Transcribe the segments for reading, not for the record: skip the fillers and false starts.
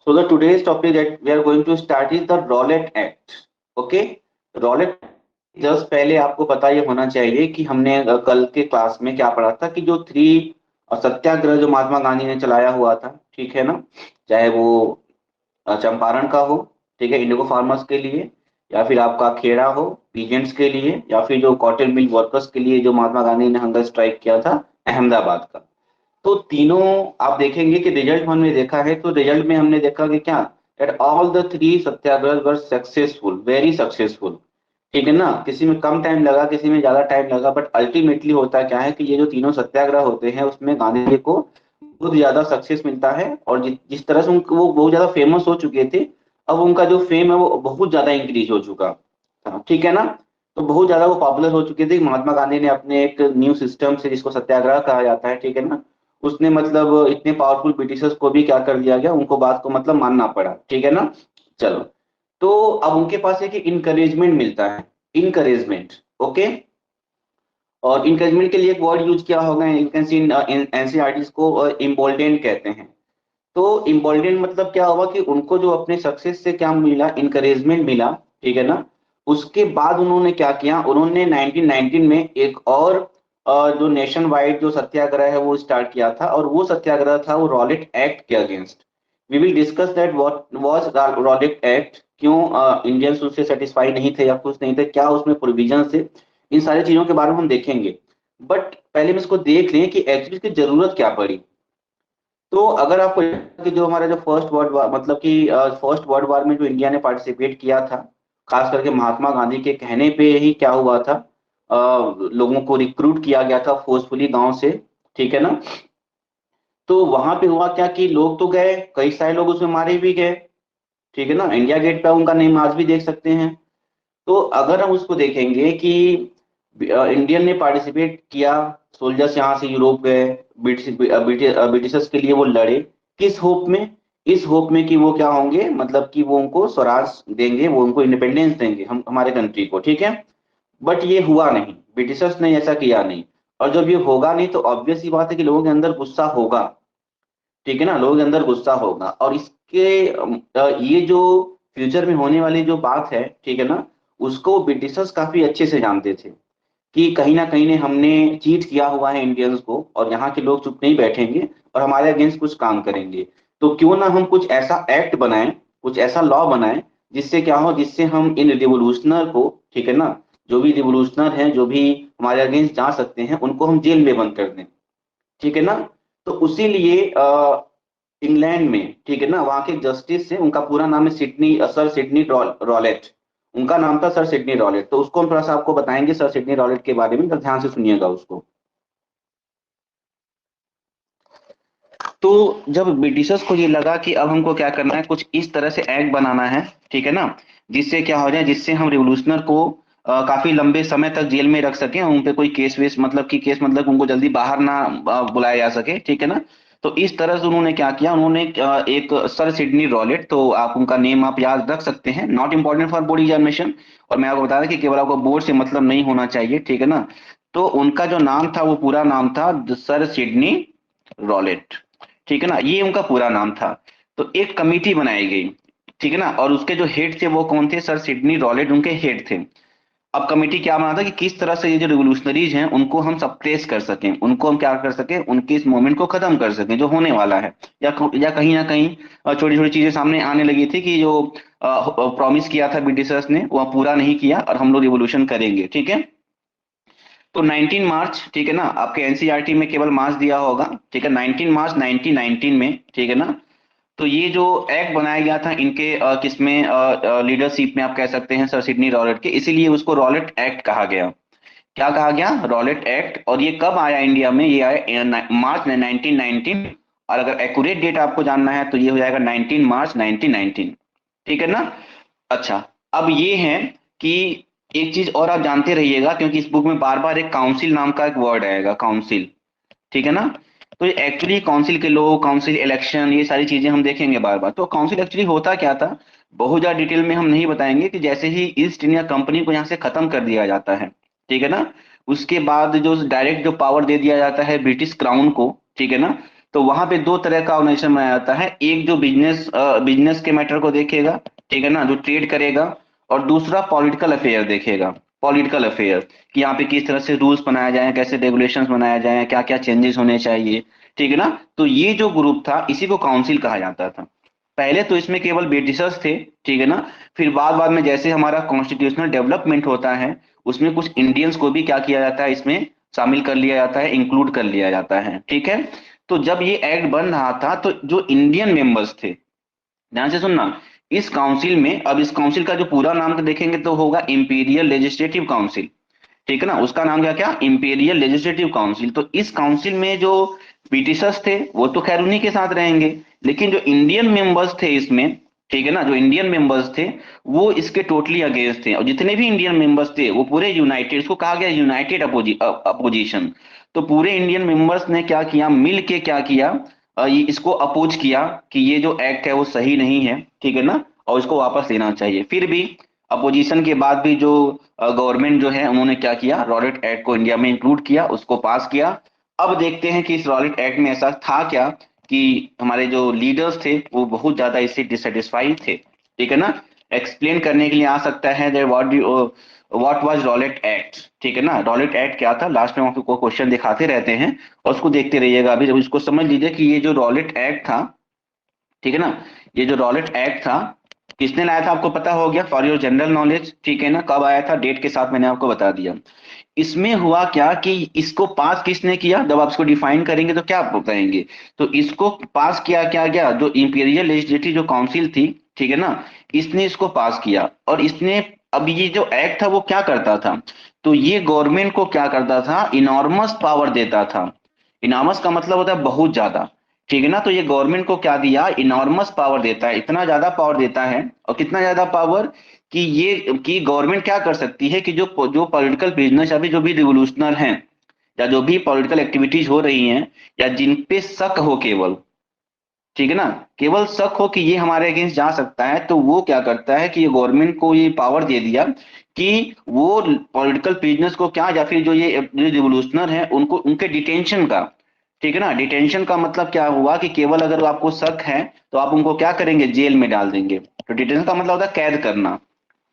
So the today's topic that we are going to start is the Rowlatt Act. Okay, Rowlatt just पहले आपको पता ये होना चाहिए कि हमने कल के क्लास में क्या पढ़ा था कि जो थ्री सत्याग्रह जो महात्मा गांधी ने चलाया हुआ था, ठीक है ना, चाहे वो चंपारण का हो, ठीक है, इंडिगो फार्मर्स के लिए, या फिर आपका खेड़ा हो पीजेंट्स के लिए, या फिर जो कॉटन मिल वर्कर्स के लिए जो महात्मा गांधी ने हंगर स्ट्राइक किया था अहमदाबाद का। तो तीनों आप देखेंगे कि रिजल्ट हमने देखा है, तो रिजल्ट में हमने देखा कि क्या, that all the three Satyagraha were successful, very successful. ठीक है ना, किसी में कम टाइम लगा, किसी में ज्यादा टाइम लगा, बट अल्टीमेटली होता क्या है कि ये जो तीनों सत्याग्रह होते हैं उसमें गांधी जी को बहुत ज्यादा सक्सेस मिलता है। और जिस तरह से उनको वो बहुत ज्यादा फेमस हो चुके थे, अब उनका जो फेम है वो बहुत ज्यादा इंक्रीज हो चुका था, ठीक है ना। तो बहुत ज्यादा वो पॉपुलर हो चुके थे। महात्मा गांधी ने अपने एक न्यू सिस्टम से, जिसको सत्याग्रह कहा जाता है, ठीक है ना, उसने मतलब इतने पावरफुल ब्रिटिशर्स को भी क्या कर दिया गया, उनको बात को मतलब मानना पड़ा, ठीक है ना। चलो, तो अब उनके पास एक इनकरेजमेंट मिलता है, इनकरेजमेंट। ओके, और इंकरेजमेंट के लिए एक वर्ड यूज किया होगा एनसीईआरटी को, इम्बोल्डेंट कहते हैं। तो इम्बोल्डेंट मतलब क्या हुआ कि उनको जो अपने सक्सेस से क्या मिला, इनकरेजमेंट मिला, ठीक है ना। उसके बाद उन्होंने क्या किया, उन्होंने 1919 में एक और जो नेशन वाइड जो सत्याग्रह है वो स्टार्ट किया था, और वो सत्याग्रह था वो रॉलेट एक्ट के against. We will discuss that what was Rowlatt act, क्यों इंडियंस उससे सेटिस्फाई नहीं थे या खुश नहीं थे, क्या उसमें प्रोविजन थे, इन सारी चीजों के बारे में हम देखेंगे। बट पहले हम इसको देख लें कि एक्चुअली इसकी जरूरत क्या पड़ी। तो अगर आपको कि जो हमारा जो फर्स्ट वर्ल्ड वार, मतलब कि फर्स्ट वर्ल्ड वार में जो इंडिया ने पार्टिसिपेट किया था, खास करके महात्मा गांधी के कहने पे ही क्या हुआ था, लोगों को रिक्रूट किया गया था फोर्सफुली गांव से, ठीक है ना। तो वहां पे हुआ क्या कि लोग तो गए, कई सारे लोग उसमें मारे भी गए, ठीक है ना। इंडिया गेट पे उनका नेम आज भी देख सकते हैं। तो अगर हम उसको देखेंगे कि इंडियन ने पार्टिसिपेट किया, सोल्जर्स यहाँ से यूरोप गए, ब्रिटिशर्स के लिए वो लड़े, किस होप में, इस होप में कि वो क्या होंगे, मतलब कि वो उनको स्वराज देंगे, वो उनको इंडिपेंडेंस देंगे, हम हमारे कंट्री को, ठीक है। बट ये हुआ नहीं, ब्रिटिशर्स ने ऐसा किया नहीं। और जब ये होगा नहीं तो ऑब्वियस सी बात है कि लोगों के अंदर गुस्सा होगा, ठीक है ना, लोगों के अंदर गुस्सा होगा। और इसके ये जो फ्यूचर में होने वाली जो बात है, ठीक है ना, उसको ब्रिटिशर्स काफी अच्छे से जानते थे कि कहीं ना कहीं ने हमने चीट किया हुआ है इंडियंस को, और यहाँ के लोग चुप नहीं बैठेंगे और हमारे अगेंस्ट कुछ काम करेंगे। तो क्यों ना हम कुछ ऐसा एक्ट बनाएं, कुछ ऐसा लॉ बनाएं, जिससे क्या हो, जिससे हम इन रिवोल्यूशनर को, ठीक है ना, जो भी रिवोल्यूशनर हैं, जो भी हमारे अगेंस्ट जा सकते हैं, उनको हम जेल में बंद कर दें, ठीक है ना। तो उसी लिए इंग्लैंड में, ठीक है ना, वहां के जस्टिस से, उनका पूरा नाम है सिडनी, सर सिडनी रॉलेट, उनका नाम था सर सिडनी रॉलेट। तो उसको हम थोड़ा सा आपको बताएंगे सर सिडनी रॉलेट के बारे में, तो ध्यान से सुनिएगा उसको। तो जब ब्रिटिशर्स को ये लगा कि अब हमको क्या करना है, कुछ इस तरह से एक्ट बनाना है, ठीक है ना, जिससे क्या हो जाए, जिससे हम रिवोल्यूशनर को काफी लंबे समय तक जेल में रख सकें, उन पे कोई केस वेस, मतलब कि केस मतलब उनको जल्दी बाहर ना बुलाया जा सके, ठीक है ना। तो इस तरह से उन्होंने क्या किया, उन्होंने एक सर सिडनी रॉलेट, तो आप उनका नेम आप याद रख सकते हैं, not important for board examination. और मैं आपको बता रहा कि केवल आपको बोर्ड से मतलब नहीं होना चाहिए, ठीक है ना। तो उनका जो नाम था वो पूरा नाम था सर सिडनी रॉलेट, ठीक है ना, ये उनका पूरा नाम था। तो एक कमेटी बनाई गई, ठीक है ना, और उसके जो हेड थे वो कौन थे, सर सिडनी रॉलेट उनके हेड थे। अब कमेटी क्या बना था कि किस तरह से ये जो रिवोल्यूशनरीज हैं उनको हम सप्रेस कर सकें, उनको हम क्या कर सकें, उनके इस मूवमेंट को खत्म कर सकें जो होने वाला है। या कहीं ना कहीं छोटी छोटी चीजें सामने आने लगी थी कि जो प्रॉमिस किया था ब्रिटिशर्स ने वह पूरा नहीं किया, और हम लोग रिवोल्यूशन करेंगे, ठीक है। तो 19 मार्च, ठीक है ना, आपके एनसीईआरटी में केवल मार्च दिया होगा, ठीक है, 19 मार्च 1919 में, ठीक है ना। तो ये जो एक्ट बनाया गया था इनके किसमें लीडरशिप में, आप कह सकते हैं सर सिडनी रॉलेट के, इसीलिए उसको रॉलेट एक्ट कहा गया। क्या कहा गया, रॉलेट एक्ट। और ये कब आया इंडिया में, ये आया मार्च 1919। और अगर एक्यूरेट डेट आपको जानना है तो ये हो जाएगा 19 मार्च 1919, ठीक है ना। अच्छा, अब ये है कि एक चीज और आप जानते रहिएगा, क्योंकि इस बुक में बार बार एक काउंसिल नाम का एक वर्ड आएगा, काउंसिल, ठीक है ना। तो एक्चुअली काउंसिल के लोग, काउंसिल इलेक्शन, ये सारी चीजें हम देखेंगे बार बार। तो काउंसिल एक्चुअली होता क्या था, बहुत ज्यादा डिटेल में हम नहीं बताएंगे, कि जैसे ही ईस्ट इंडिया कंपनी को यहाँ से खत्म कर दिया जाता है, ठीक है ना, उसके बाद जो डायरेक्ट जो पावर दे दिया जाता है ब्रिटिश क्राउन को, ठीक है ना, तो वहां पे दो तरह का ऑर्गेनाइजेशन बनाया जाता है, एक जो बिजनेस के मैटर को देखेगा, ठीक है ना, जो ट्रेड करेगा, और दूसरा पॉलिटिकल अफेयर देखेगा, पॉलिटिकल अफेयर, कि यहाँ पे किस तरह से रूल्स बनाया जाए, कैसे रेगुलेशंस बनाया जाए, क्या क्या चेंजेस होने चाहिए, ठीक है ना। तो ये जो ग्रुप था इसी को काउंसिल कहा जाता था। पहले तो इसमें केवल ब्रिटिशर्स थे, ठीक है ना। फिर बाद बाद में जैसे हमारा कॉन्स्टिट्यूशनल डेवलपमेंट होता है, उसमें कुछ इंडियंस को भी क्या किया जाता है, इसमें शामिल कर लिया जाता है, इंक्लूड कर लिया जाता है, ठीक है। तो जब ये एक्ट बन रहा था तो जो इंडियन मेंबर्स थे, ध्यान से सुनना, इस काउंसिल में, अब इस काउंसिल का जो पूरा नाम तो देखेंगे तो होगा इंपीरियल लेजिस्लेटिव काउंसिल, ठीक है ना। उसका नाम क्या क्या, इंपीरियल लेजिस्लेटिव काउंसिल। तो इस काउंसिल में जो ब्रिटिशर्स थे वो तो खैर उन्हीं के साथ रहेंगे, लेकिन जो इंडियन मेंबर्स थे इसमें, ठीक है ना, जो इंडियन मेंबर्स थे वो इसके टोटली अगेंस्ट थे, और जितने भी इंडियन मेंबर्स थे वो पूरे यूनाइटेड, इसको कहा गया यूनाइटेड अपोजिशन। तो पूरे इंडियन मेंबर्स ने क्या किया, मिल के क्या किया, इसको अपोज किया कि ये जो एक्ट है वो सही नहीं है, ठीक है ना, और इसको वापस लेना चाहिए। फिर भी अपोजिशन के बाद भी जो गवर्नमेंट जो है उन्होंने क्या किया, रॉलेट एक्ट को इंडिया में इंक्लूड किया, उसको पास किया। अब देखते हैं कि इस रॉलेट एक्ट में ऐसा था क्या कि हमारे जो लीडर्स थे वो बहुत ज्यादा इससे डिससेटिस्फाइड थे, ठीक है ना। एक्सप्लेन करने के लिए आ सकता है that what was Rowlatt act, ठीक है ना। रॉलेट एक्ट क्या था, लास्ट में आपको क्वेश्चन दिखाते रहते हैं और उसको देखते रहिएगा। अभी जब इसको समझ लीजिए कि ये जो रॉलेट एक्ट था, ठीक है ना, ये जो रॉलेट एक्ट था किसने लाया था आपको पता हो गया, फॉर योर जनरल नॉलेज, ठीक है ना। कब आया था, डेट के साथ मैंने आपको बता दिया। इसमें हुआ क्या कि इसको पास किसने किया, जब आप इसको डिफाइन करेंगे तो क्या आप बताएंगे। तो इसको पास किया क्या गया, जो इंपीरियल लेजिस्लेटिव जो काउंसिल थी, ठीक है ना, इसने इसको पास किया। और इसने, अब ये जो एक्ट था वो क्या करता था, तो ये गवर्नमेंट को क्या करता था, इनॉर्मस पावर देता था। इनॉर्मस का मतलब होता है बहुत ज्यादा, ठीक है ना। तो ये गवर्नमेंट को क्या दिया, इनॉर्मस पावर देता है, इतना ज्यादा पावर देता है। और कितना ज्यादा पावर, कि ये कि गवर्नमेंट क्या कर सकती है कि जो जो पॉलिटिकल बिजनेस, अभी जो भी रिवोल्यूशनर हैं या जो भी पॉलिटिकल एक्टिविटीज हो रही हैं, या जिन पे शक हो केवल, ठीक है ना, केवल शक हो कि ये हमारे अगेंस्ट जा सकता है, तो वो क्या करता है कि ये गवर्नमेंट को ये पावर दे दिया कि वो पॉलिटिकल प्रिजनर्स को क्या, या फिर जो रिवोल्यूशनर हैं उनको, उनके डिटेंशन का, ठीक है ना। डिटेंशन का मतलब क्या हुआ कि केवल अगर आपको शक है तो आप उनको क्या करेंगे, जेल में डाल देंगे। तो डिटेंशन का मतलब होता है कैद करना,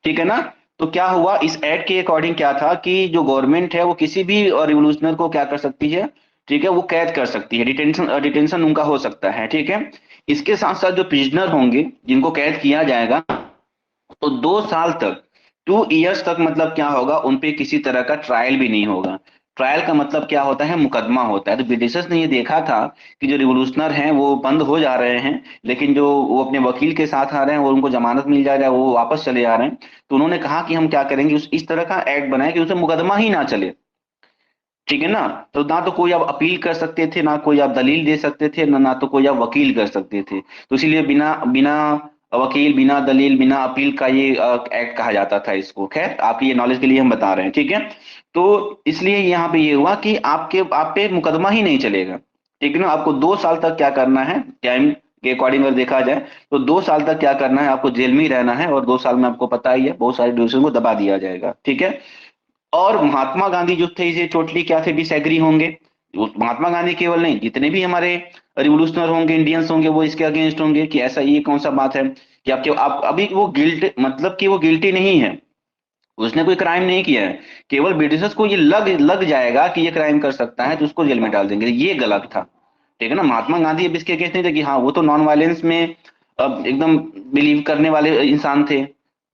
ठीक है ना। तो क्या हुआ, इस एक्ट के अकॉर्डिंग क्या था कि जो गवर्नमेंट है वो किसी भी रिवोल्यूशनर को क्या कर सकती है, ठीक है, वो कैद कर सकती है, डिटेंशन डिटेंशन उनका हो सकता है, ठीक है। इसके साथ साथ जो प्रिजनर होंगे जिनको कैद किया जाएगा, तो 2 साल तक, 2 इयर्स तक, मतलब क्या होगा, उन पे किसी तरह का ट्रायल भी नहीं होगा। ट्रायल का मतलब क्या होता है, मुकदमा होता है। तो ब्रिटिशर्स ने ये देखा था कि जो रिवोल्यूशनर हैं वो बंद हो जा रहे हैं, लेकिन जो वो अपने वकील के साथ आ रहे हैं और उनको जमानत मिल जा रहा है, वो वापस चले आ रहे हैं। तो उन्होंने कहा कि हम क्या करेंगे, इस तरह का एक्ट बनाए कि उसे मुकदमा ही ना चले, ठीक है ना। तो ना तो कोई आप अपील कर सकते थे, ना कोई आप दलील दे सकते थे, ना तो कोई आप वकील कर सकते थे। तो इसीलिए बिना बिना वकील, बिना दलील, बिना अपील का ये एक्ट कहा जाता था इसको। खैर आपकी ये नॉलेज के लिए हम बता रहे हैं, ठीक है। तो इसलिए यहाँ पे ये हुआ कि आप पे मुकदमा ही नहीं चलेगा, ठीक है ना। आपको 2 साल तक क्या करना है, टाइम के अकॉर्डिंग अगर देखा जाए तो 2 साल तक क्या करना है, आपको जेल में ही रहना है। और 2 साल में आपको पता ही है बहुत सारे डिसीजन को दबा दिया जाएगा, ठीक है। और महात्मा गांधी जो थे इसे टोटली क्या थे, डिसएग्री होंगे। महात्मा गांधी केवल नहीं, जितने भी हमारे रिवोल्यूशनर होंगे, इंडियंस होंगे, वो इसके अगेंस्ट होंगे कि ऐसा ये कौन सा बात है कि आपके आप अभी वो गिल्ट, मतलब कि वो गिल्टी नहीं है, उसने कोई क्राइम नहीं किया है। केवल ब्रिटिशर्स को ये लग लग जाएगा कि ये क्राइम कर सकता है तो उसको जेल में डाल देंगे, ये गलत था, ठीक है ना। महात्मा गांधी अब इसके अगेंस्ट नहीं थे कि हाँ वो तो नॉन वायलेंस में अब एकदम बिलीव करने वाले इंसान थे।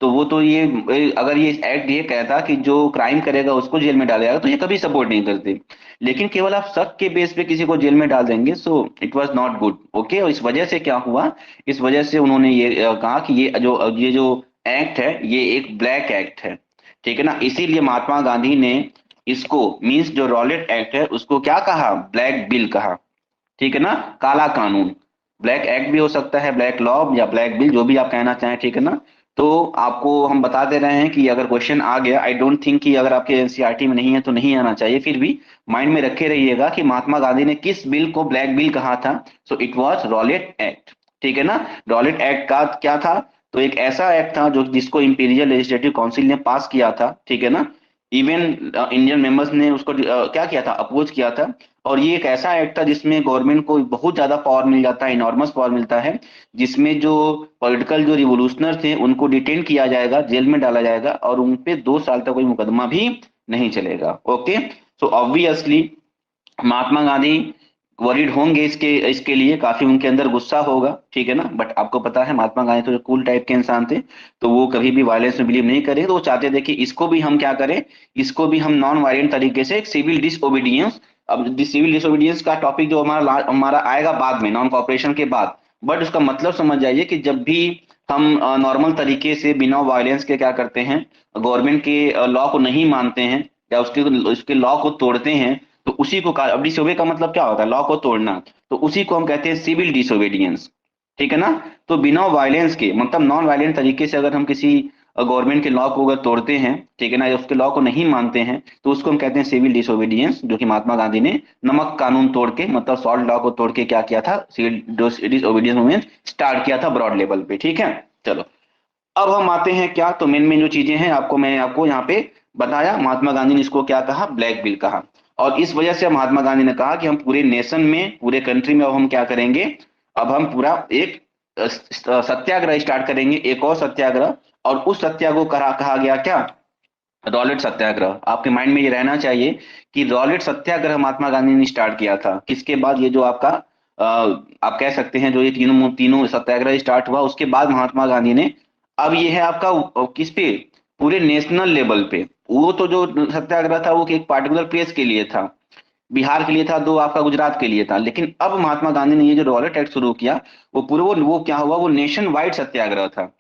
तो वो तो ये, अगर ये एक्ट ये कहता कि जो क्राइम करेगा उसको जेल में डालेगा तो ये कभी सपोर्ट नहीं करते। लेकिन केवल आप शक के बेस पे किसी को जेल में डाल देंगे, so it was not good, okay. और इस वजह से क्या हुआ, इस वजह से उन्होंने ये कहा कि ये जो एक्ट है ये एक ब्लैक एक्ट है, ठीक है ना। इसीलिए महात्मा गांधी ने इसको, मींस जो रॉलेट एक्ट है उसको क्या कहा, ब्लैक बिल कहा, ठीक है ना, काला कानून। ब्लैक एक्ट भी हो सकता है, ब्लैक लॉ या ब्लैक बिल, जो भी आप कहना चाहें, ठीक है ना। तो आपको हम बता दे रहे हैं कि अगर क्वेश्चन आ गया, आई डोंट थिंक कि अगर आपके एनसीईआरटी में नहीं है तो नहीं आना चाहिए, फिर भी माइंड में रखे रहिएगा कि महात्मा गांधी ने किस बिल को ब्लैक बिल कहा था। So it was Rowlatt act, ठीक है ना। रॉलेट एक्ट का क्या था, तो एक ऐसा एक्ट था जो जिसको इंपीरियल लेजिस्लेटिव काउंसिल ने पास किया था, ठीक है ना। इवन इंडियन मेंबर्स ने उसको क्या किया था, अपोज किया था। और ये एक ऐसा एक्ट था जिसमें गवर्नमेंट को बहुत ज्यादा पावर मिल जाता है, इनॉर्मस पावर मिलता है, जिसमें जो पॉलिटिकल जो रिवोल्यूशनर थे उनको डिटेन किया जाएगा, जेल में डाला जाएगा, और उन पे 2 साल तक कोई मुकदमा भी नहीं चलेगा। Okay, so obviously Mahatma Gandhi worried होंगे इसके इसके लिए, काफी उनके अंदर गुस्सा होगा, ठीक है ना। बट आपको पता है महात्मा गांधी तो कूल टाइप के इंसान थे, तो वो कभी भी वायलेंस में बिलीव नहीं करेंगे। तो वो चाहते थे कि इसको भी हम क्या करें, इसको भी हम नॉन वायलेंट तरीके से, सिविल डिसओबीडियंस। अब सिविल डिसओबीडियंस का टॉपिक जो हमारा आएगा बाद में, नॉन कॉपरेशन के बाद। बट उसका मतलब समझ जाइए कि जब भी हम नॉर्मल तरीके से बिना वायलेंस के क्या करते हैं, गवर्नमेंट के लॉ को नहीं मानते हैं या उसके उसके लॉ को तोड़ते हैं, तो उसी को अब डिसोबे का मतलब क्या होता है, लॉ को तोड़ना, तो उसी को हम कहते हैं सिविल डिसोबीडियंस, ठीक है ना। तो बिना वायलेंस के, मतलब नॉन वायलेंट तरीके से अगर हम किसी गवर्नमेंट के लॉ को अगर तोड़ते हैं, ठीक है ना, या उसके लॉ को नहीं मानते हैं, तो उसको हम कहते हैं सिविल डिसोबीडियंस, जो कि महात्मा गांधी ने नमक कानून तोड़ के, मतलब सॉल्ट लॉ को तोड़ के क्या किया था, सिविल डिसोबीडियंस मूवमेंट स्टार्ट किया था ब्रॉड लेवल पे, ठीक है। चलो, अब हम आते हैं क्या, तो मेन मेन जो चीजें हैं आपको मैंने आपको यहाँ पे बताया। महात्मा गांधी ने इसको क्या कहा, ब्लैक बिल कहा। और इस वजह से महात्मा गांधी ने कहा कि हम पूरे नेशन में, पूरे कंट्री में अब हम क्या करेंगे, अब हम पूरा एक सत्याग्रह स्टार्ट करेंगे, एक और सत्याग्रह। और उस सत्याग्रह को कहा गया क्या, रॉलेट सत्याग्रह। आपके माइंड में ये रहना चाहिए कि रॉलेट सत्याग्रह महात्मा गांधी ने स्टार्ट किया था। किसके बाद, ये जो आपका आप कह सकते हैं जो ये तीनों तीनों सत्याग्रह स्टार्ट हुआ, उसके बाद महात्मा गांधी ने, अब ये है आपका किस पे, पूरे नेशनल लेवल पे। वो तो जो सत्याग्रह था वो एक पार्टिकुलर प्लेस के लिए था, बिहार के लिए था, दो आपका गुजरात के लिए था। लेकिन अब महात्मा गांधी ने ये जो रॉलेट एक्ट शुरू किया, वो पूरे वो क्या हुआ, वो नेशन वाइड सत्याग्रह था।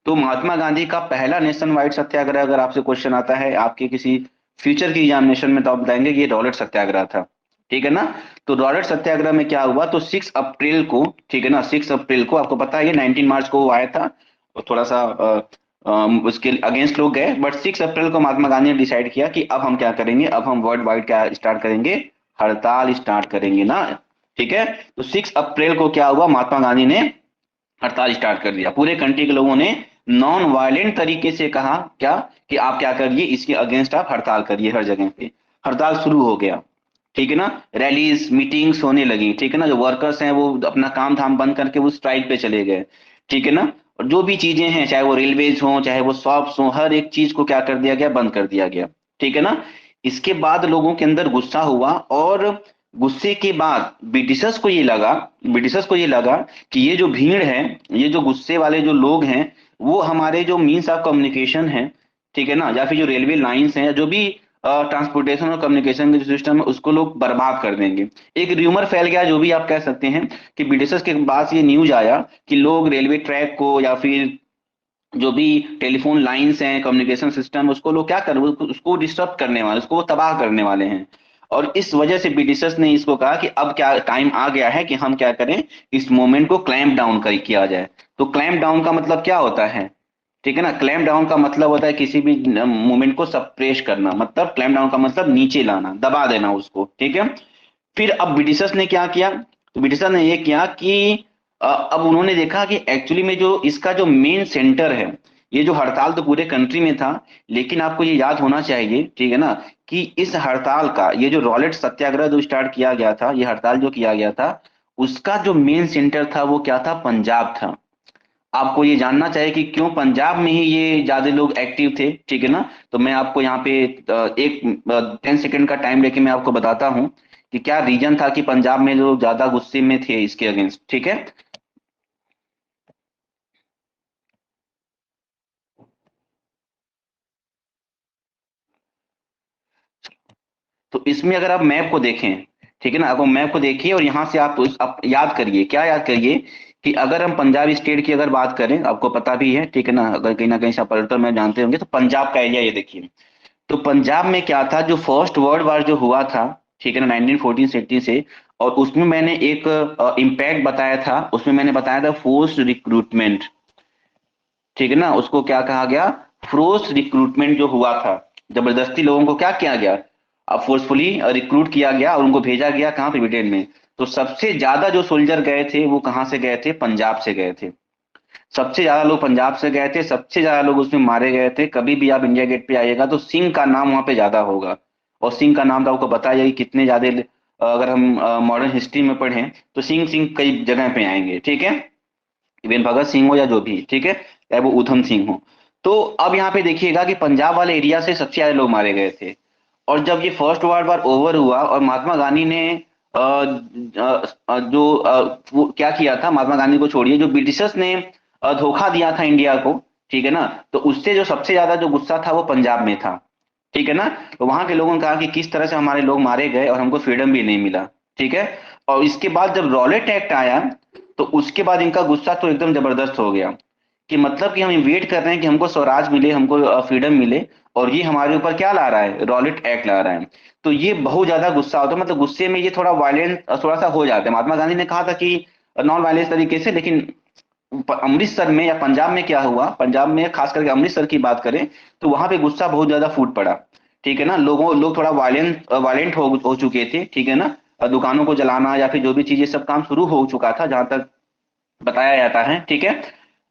तो महात्मा गांधी का पहला नेशन वाइड सत्याग्रह, अगर आपसे क्वेश्चन आता है आपके किसी फ्यूचर की एग्जामिनेशन में, तो आप बताएंगे कि ये रॉलेट सत्याग्रह था, ठीक है ना। तो रॉलेट सत्याग्रह में क्या हुआ, तो 6 अप्रैल को, ठीक है ना, 6 अप्रैल को, आपको पता है ये 19 मार्च को वो आया था, और थोड़ा सा उसके अगेंस्ट लोग गए। बट 6 अप्रैल को महात्मा गांधी ने डिसाइड किया कि अब हम क्या करेंगे, अब हम वर्ल्ड वाइड क्या स्टार्ट करेंगे, हड़ताल स्टार्ट करेंगे ना, ठीक है। तो 6 अप्रैल को क्या हुआ, महात्मा गांधी ने हड़ताल स्टार्ट कर दिया। पूरे कंट्री के लोगों ने नॉन वायलेंट तरीके से कहा क्या, कि आप क्या करिए, इसके अगेंस्ट आप हड़ताल करिए, हर जगह पे हड़ताल शुरू हो गया, ठीक है ना। रैलीज मीटिंग्स होने लगी, ठीक है ना, जो वर्कर्स हैं वो अपना काम धाम बंद करके वो स्ट्राइक पे चले गए, ठीक है ना। और जो भी चीजें हैं, चाहे वो रेलवेज हो, चाहे वो शॉप्स हो, हर एक चीज को क्या कर दिया गया, बंद कर दिया गया, ठीक है ना। इसके बाद लोगों के अंदर गुस्सा हुआ, और गुस्से के बाद ब्रिटिशर्स को ये लगा कि ये जो भीड़ है, ये जो गुस्से वाले जो लोग हैं, वो हमारे जो मीन्स ऑफ कम्युनिकेशन है, ठीक है ना, या फिर जो रेलवे लाइंस हैं, जो भी ट्रांसपोर्टेशन और कम्युनिकेशन के जो सिस्टम है, उसको लोग बर्बाद कर देंगे। एक र्यूमर फैल गया, जो भी आप कह सकते हैं, कि ब्रिटिशर्स के पास ये न्यूज आया कि लोग रेलवे ट्रैक को या फिर जो भी टेलीफोन लाइंस हैं, कम्युनिकेशन सिस्टम, उसको लोग क्या कर, उसको डिस्टर्ब करने वाले, उसको वो तबाह करने वाले हैं। और इस वजह से ब्रिटिशर्स ने इसको कहा कि अब क्या टाइम आ गया है कि हम क्या करें, इस मूवमेंट को क्लैंप डाउन कर किया जाए। तो क्लैंप डाउन का मतलब क्या होता है, ठीक है ना, क्लैंप डाउन का मतलब होता है किसी भी मूवमेंट को सप्रेस करना, मतलब क्लैंप डाउन का मतलब नीचे लाना, दबा देना उसको, ठीक है। फिर अब ब्रिटिशर्स ने क्या किया, तो ब्रिटिशर्स ने ये किया कि अब उन्होंने देखा कि एक्चुअली में जो इसका जो मेन सेंटर है, ये जो हड़ताल तो पूरे कंट्री में था, लेकिन आपको ये याद होना चाहिए, ठीक है ना, कि इस हड़ताल का, ये जो रॉलेट सत्याग्रह जो स्टार्ट किया गया था, ये हड़ताल जो किया गया था, उसका जो मेन सेंटर था वो क्या था, पंजाब था। आपको ये जानना चाहिए कि क्यों पंजाब में ही ये ज्यादा लोग एक्टिव थे, ठीक है ना। तो मैं आपको यहाँ पे एक 10 सेकंड का टाइम लेके मैं आपको बताता हूँ कि क्या रीजन था कि पंजाब में लोग ज्यादा गुस्से में थे इसके अगेंस्ट, ठीक है। तो इसमें अगर आप मैप को देखें, ठीक है ना, अगर मैप को देखिए और यहाँ से आप याद करिए, क्या याद करिए, कि अगर हम पंजाब स्टेट की अगर बात करें, आपको पता भी है, ठीक है ना, अगर कहीं ना कहीं से आप पॉलिटिकल में जानते होंगे, तो पंजाब का एरिया ये देखिए। तो पंजाब में क्या था, जो फर्स्ट वर्ल्ड वार जो हुआ था, ठीक है ना, 1914 से, और उसमें मैंने एक इम्पैक्ट बताया था, उसमें मैंने बताया था फोर्स रिक्रूटमेंट, ठीक है ना, उसको क्या कहा गया, फोर्स रिक्रूटमेंट जो हुआ था, जबरदस्ती लोगों को क्या किया गया, अब फोर्सफुली रिक्रूट किया गया और उनको भेजा गया कहाँ पे, ब्रिटेन में। तो सबसे ज्यादा जो सोल्जर गए थे वो कहाँ से गए थे, पंजाब से गए थे। सबसे ज्यादा लोग पंजाब से गए थे, सबसे ज्यादा लोग उसमें मारे गए थे। कभी भी आप इंडिया गेट पे आइएगा तो सिंह का नाम वहां पे ज्यादा होगा, और सिंह का नाम तो आपको पता ही है कि कितने ज्यादा अगर हम मॉडर्न हिस्ट्री में पढ़ें तो सिंह सिंह कई जगह पे आएंगे, ठीक है, इवन भगत सिंह हो या जो भी, ठीक है, चाहे वो ऊधम सिंह हो। तो अब यहाँ पे देखिएगा कि पंजाब वाले एरिया से सबसे ज्यादा लोग मारे गए थे। और जब ये फर्स्ट वर्ल्ड वॉर ओवर हुआ और महात्मा गांधी ने वो क्या किया था, महात्मा गांधी को छोड़िए, जो ब्रिटिशर्स ने धोखा दिया था इंडिया को, ठीक है ना, तो उससे जो सबसे ज्यादा जो गुस्सा था वो पंजाब में था, ठीक है ना। तो वहां के लोगों ने कहा कि किस तरह से हमारे लोग मारे गए और हमको फ्रीडम भी नहीं मिला, ठीक है। और इसके बाद जब रॉलेट एक्ट आया तो उसके बाद इनका गुस्सा तो एकदम जबरदस्त हो गया कि मतलब कि हम वेट कर रहे हैं कि हमको स्वराज मिले, हमको फ्रीडम मिले, और ये हमारे ऊपर क्या ला रहा है, रॉलेट एक्ट ला रहा है। तो ये बहुत ज्यादा गुस्सा होता है, मतलब गुस्से में ये थोड़ा वायलेंट थोड़ा सा हो जाता है। महात्मा गांधी ने कहा था कि नॉन वायलेंस तरीके से, लेकिन अमृतसर में या पंजाब में क्या हुआ, पंजाब में खास करके अमृतसर की बात करें तो वहां पे गुस्सा बहुत ज्यादा फूट पड़ा, ठीक है ना। लोग थोड़ा वायलेंट हो चुके थे, ठीक है ना। दुकानों को जलाना या फिर जो भी चीजें, सब काम शुरू हो चुका था जहां तक बताया जाता है, ठीक है।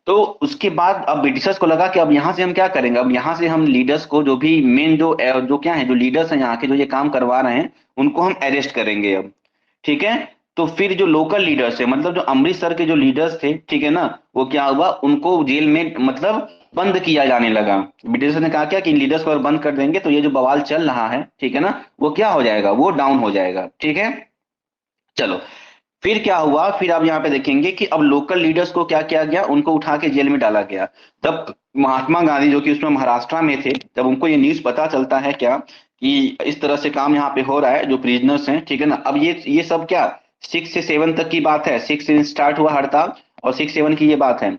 तो उसके बाद अब ब्रिटिशर्स को लगा कि अब यहाँ से हम क्या करेंगे, अब यहाँ से हम लीडर्स को, जो भी मेन जो क्या है, जो लीडर्स हैं यहाँ के, जो ये काम करवा रहे हैं, उनको हम अरेस्ट करेंगे अब, ठीक है। तो फिर जो लोकल लीडर्स है, मतलब जो अमृतसर के जो लीडर्स थे, ठीक है ना, वो क्या हुआ, उनको जेल में मतलब बंद किया जाने लगा। ब्रिटिशर्स ने कहा क्या कि इन लीडर्स को अगर बंद कर देंगे तो ये जो बवाल चल रहा है, ठीक है ना, वो क्या हो जाएगा, वो डाउन हो जाएगा, ठीक है। चलो, फिर क्या हुआ, फिर आप यहाँ पे देखेंगे कि अब लोकल लीडर्स को क्या किया गया, उनको उठा के जेल में डाला गया। तब महात्मा गांधी जो कि उसमें महाराष्ट्र में थे, जब उनको ये न्यूज पता चलता है क्या कि इस तरह से काम यहाँ पे हो रहा है, जो प्रिजनर्स हैं, ठीक है ना। अब ये सब क्या 6 से 7 तक की बात है, 6 से स्टार्ट हुआ हड़ताल और 6-7 की ये बात है।